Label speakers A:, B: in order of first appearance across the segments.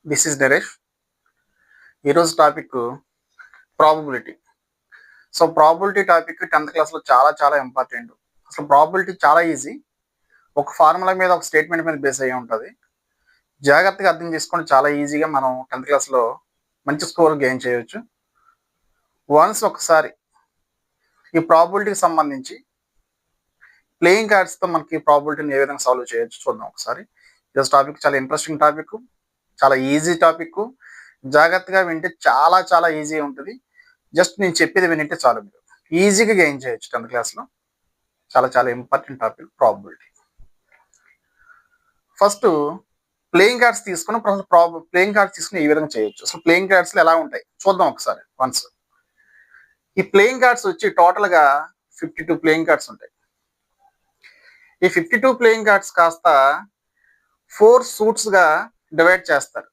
A: This is Naresh. ఈరోజు topic probability. So probability topic 10th క్లాస్లో చాలా చాలా ఇంపార్టెంట్. అసలు ప్రాబబిలిటీ చాలా ఈజీ. ఒక ఫార్ములా మీద ఒక స్టేట్మెంట్ మీద బేస్ అయ్యి ఉంటుంది. జాగ్రత్తగా అర్థం చేసుకొని చాలా ఈజీగా మనం 10th క్లాస్లో మంచి స్కోర్ గెయిన్ చేయవచ్చు. వన్స్ ఒకసారి ఈ ప్రాబబిలిటీకి సంబంధించి ప్లేయింగ్ కార్డ్స్తో మనకి ప్రాబబిలిటీని ఏ విధంగా సాల్వ్ చేయొచ్చు చూద్దాం ఒకసారి. ఈరోజు టాపిక్ చాలా ఇంట్రెస్టింగ్ టాపిక్, చాలా ఈజీ టాపిక్. జాగ్రత్తగా వింటే చాలా చాలా ఈజీ ఉంటుంది. జస్ట్ నేను చెప్పేది వింటే చాలు, మీరు ఈజీగా గెయిన్ చేయొచ్చు 10th క్లాస్లో. చాలా చాలా important topic probability. First playing cards తీసుకుని ప్లేయింగ్ కార్డ్స్ తీసుకుని ఈ విధంగా చేయొచ్చు. అసలు ప్లేయింగ్ కార్డ్స్లో ఎలా ఉంటాయి చూద్దాం ఒకసారి వన్స్. ఈ ప్లేయింగ్ కార్డ్స్ వచ్చి టోటల్గా 52 ప్లేయింగ్ కార్డ్స్ ఉంటాయి. ఈ 52 ప్లేయింగ్ కార్డ్స్ కాస్త 4 సూట్స్గా డివైడ్ చేస్తారు.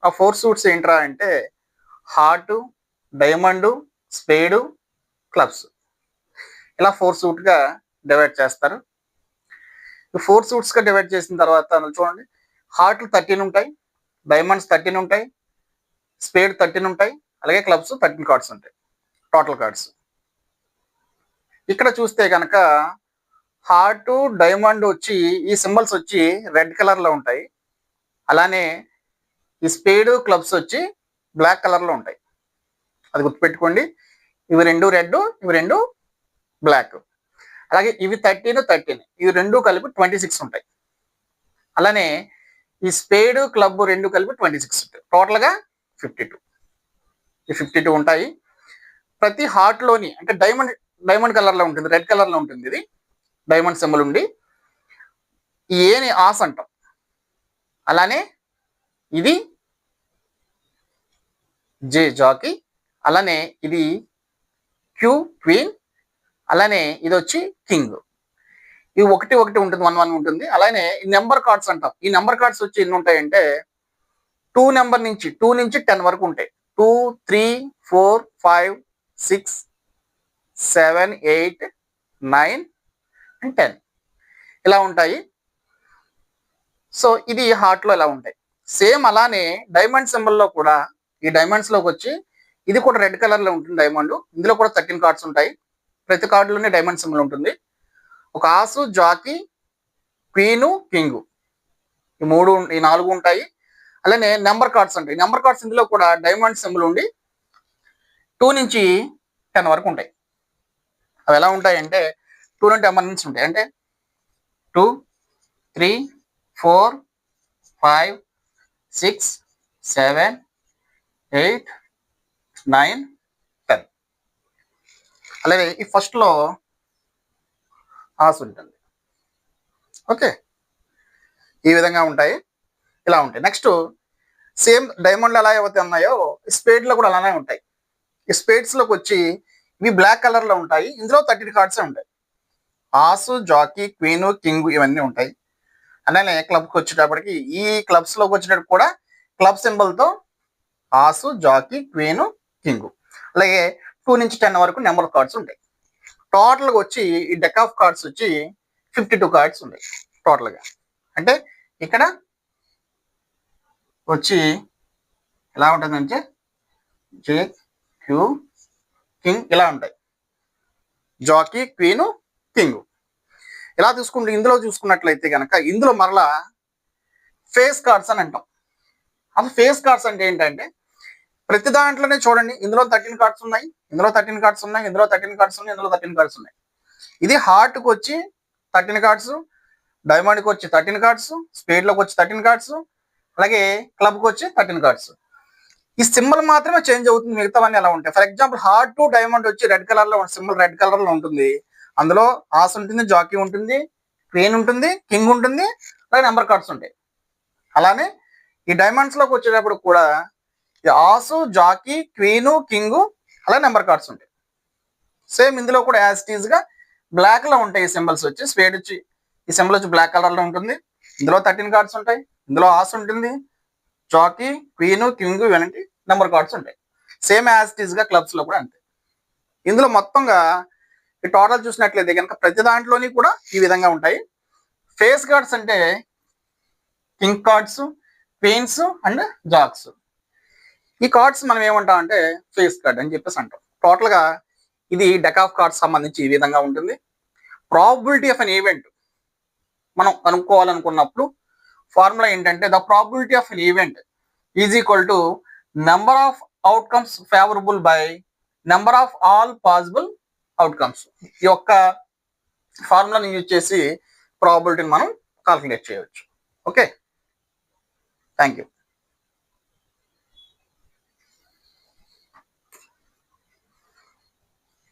A: ఆ 4 సూట్స్ ఏంట్రా అంటే హార్ట్, డైమండ్, స్పేడు, క్లబ్స్. ఇలా 4 సూట్గా డివైడ్ చేస్తారు. ఈ 4 సూట్స్గా డివైడ్ చేసిన తర్వాత చూడండి, హార్ట్లు 13 ఉంటాయి, డైమండ్స్ 13 ఉంటాయి, స్పేడ్ 13 ఉంటాయి, అలాగే క్లబ్స్ 13 కార్డ్స్ ఉంటాయి టోటల్ కార్డ్స్. ఇక్కడ చూస్తే కనుక హార్ట్, డైమండ్ వచ్చి ఈ సింబల్స్ వచ్చి రెడ్ కలర్లో ఉంటాయి. అలానే ఈ స్పేడు, క్లబ్స్ వచ్చి బ్లాక్ కలర్లో ఉంటాయి. అది గుర్తుపెట్టుకోండి. ఇవి 2 రెడ్, ఇవి 2 బ్లాక్. అలాగే ఇవి 13, ఇవి 2 కలిపి 26 ఉంటాయి. అలానే ఈ స్పేడ్, క్లబ్ 2 కలిపి 26 ఉంటాయి. టోటల్గా 52. ఈ 52 ఉంటాయి. ప్రతి హార్ట్లోని అంటే డైమండ్ కలర్లో ఉంటుంది, రెడ్ కలర్లో ఉంటుంది. ఇది డైమండ్ సింబల్ ఉండి ఏని ఆస్ అంటాం. అలానే ఇది జే జాకీ, అలానే ఇది క్యూ క్వీన్, అలానే ఇది వచ్చి కింగ్. ఇవి 1 1 ఉంటుంది, 1 1 ఉంటుంది. అలానే నెంబర్ కార్డ్స్ అంటాం. ఈ నెంబర్ కార్డ్స్ వచ్చి ఎన్ని ఉంటాయంటే 2 నెంబర్ నుంచి 2 నుంచి 10 వరకు ఉంటాయి. 2 3 4 5 6 7 8 9 and 10 ఇలా ఉంటాయి. సో ఇది హార్ట్లో ఇలా ఉంటాయి. సేమ్ అలానే డైమండ్ సింబల్లో కూడా ఈ డైమండ్స్లోకి వచ్చి ఇది కూడా రెడ్ కలర్లో ఉంటుంది డైమండ్. ఇందులో కూడా 13 కార్డ్స్ ఉంటాయి. ప్రతి కార్డులోనే డైమండ్ సింబల్ ఉంటుంది. ఒక ఆసు, జాకీ, క్వీను, కింగు, ఈ 4 ఉంటాయి. అలానే నెంబర్ కార్డ్స్ ఉంటాయి. నెంబర్ కార్డ్స్ ఇందులో కూడా డైమండ్ సింబల్ ఉండి 2 నుంచి 10 వరకు ఉంటాయి. అవి ఎలా ఉంటాయంటే 2 నుండి 10 నుంచి ఉంటాయి. అంటే 2 3 4 5 6 7 8 9 10. అలాగే ఈ ఫస్ట్లో ఆస్ ఉంటుంది. ఓకే, ఈ విధంగా ఉంటాయి, ఇలా ఉంటాయి. నెక్స్ట్ సేమ్ డైమండ్లు ఎలా అయితే ఉన్నాయో స్పేడ్లో కూడా అలానే ఉంటాయి. ఈ స్పేడ్స్లోకి వచ్చి ఇవి బ్లాక్ కలర్లో ఉంటాయి. ఇందులో 13 కార్డ్సే ఉంటాయి. ఆసు, జాకీ, క్వీను, కింగ్ ఇవన్నీ ఉంటాయి. అలానే క్లబ్కి వచ్చేటప్పటికి ఈ క్లబ్స్లోకి వచ్చేటప్పుడు కూడా క్లబ్ సింబల్తో ఆసు, జాకీ, క్వీను, కింగు. అలాగే 2 నుంచి 10 వరకు నెంబర్ కార్డ్స్ ఉంటాయి. టోటల్గా వచ్చి ఈ డెక్ ఆఫ్ కార్డ్స్ వచ్చి 52 కార్డ్స్ ఉంటాయి టోటల్గా. అంటే ఇక్కడ వచ్చి ఎలా ఉంటుందంటే జే, క్యూ, కింగ్ ఇలా ఉంటాయి. జాకీ, క్వీను, కింగు ఇలా చూసుకుంటే ఇందులో చూసుకున్నట్లయితే కనుక ఇందులో మరలా ఫేస్ కార్డ్స్ అని అంటాం. అసలు ఫేస్ కార్డ్స్ అంటే ఏంటంటే ప్రతి దాంట్లోనే చూడండి, ఇందులో 13 కార్డ్స్ ఉన్నాయి, ఇందులో 13 కార్డ్స్ ఉన్నాయి, ఇందులో 13 కార్డ్స్ ఉన్నాయి, ఇందులో 13 కార్డ్స్ ఉన్నాయి. ఇది హార్ట్కి వచ్చి 13 కార్డ్స్, డైమండ్కి వచ్చి 13 కార్డ్స్, స్పేడ్లోకి వచ్చి 13 కార్డ్స్, అలాగే క్లబ్కి వచ్చి 13 కార్డ్స్. ఈ సింబల్ మాత్రమే చేంజ్ అవుతుంది, మిగతావన్నీ ఎలా ఉంటాయి. For example heart to diamond వచ్చి రెడ్ కలర్లో సింబల్ రెడ్ కలర్లో ఉంటుంది. అందులో ఆస్ ఉంటుంది, జాకీ ఉంటుంది, క్వీన్ ఉంటుంది, కింగ్ ఉంటుంది, అలాగే నెంబర్ కార్డ్స్ ఉంటాయి. అలానే ఈ డైమండ్స్లోకి వచ్చేటప్పుడు కూడా ఈ ఆసు, జాకీ, క్వీను, కింగు అలా నెంబర్ కార్డ్స్ ఉంటాయి. సేమ్ ఇందులో కూడా యాజ్ ఇట్ ఈజ్గా బ్లాక్లో ఉంటాయి. ఈ సింబల్స్ వచ్చి స్పేడ్ వచ్చి ఈ సింబల్ వచ్చి బ్లాక్ కలర్లో ఉంటుంది. ఇందులో 13 కార్డ్స్ ఉంటాయి. ఇందులో ఆస్ ఉంటుంది, జాకీ, క్వీను, కింగు ఇవన్నీ నెంబర్ కార్డ్స్ ఉంటాయి. సేమ్ యాజ్ ఇట్ ఈజ్గా క్లబ్స్లో కూడా అంతే. ఇందులో మొత్తంగా ఈ టోటల్ చూసినట్లయితే కనుక ప్రతి దాంట్లోని కూడా ఈ విధంగా ఉంటాయి. ఫేస్ కార్డ్స్ అంటే king cards, pains and Jacks. ఈ కార్డ్స్ మనం ఏమంటాం అంటే ఫేస్ కార్డ్ అని చెప్పేసి అంటాం. టోటల్ గా ఇది డెక్ ఆఫ్ కార్డ్స్ సంబంధించి ఈ విధంగా ఉంటుంది. ప్రాబిలిటీ ఆఫ్ అన్ ఈవెంట్ మనం కనుక్కోవాలనుకున్నప్పుడు ఫార్ములా ఏంటంటే the probability of an event is equal to number of outcomes favourable by number of all possible outcomes. ఈ యొక్క ఫార్ములాని యూజ్ చేసి ప్రాబిలిటీని మనం కాల్కులేట్ చేయవచ్చు. Okay, thank you.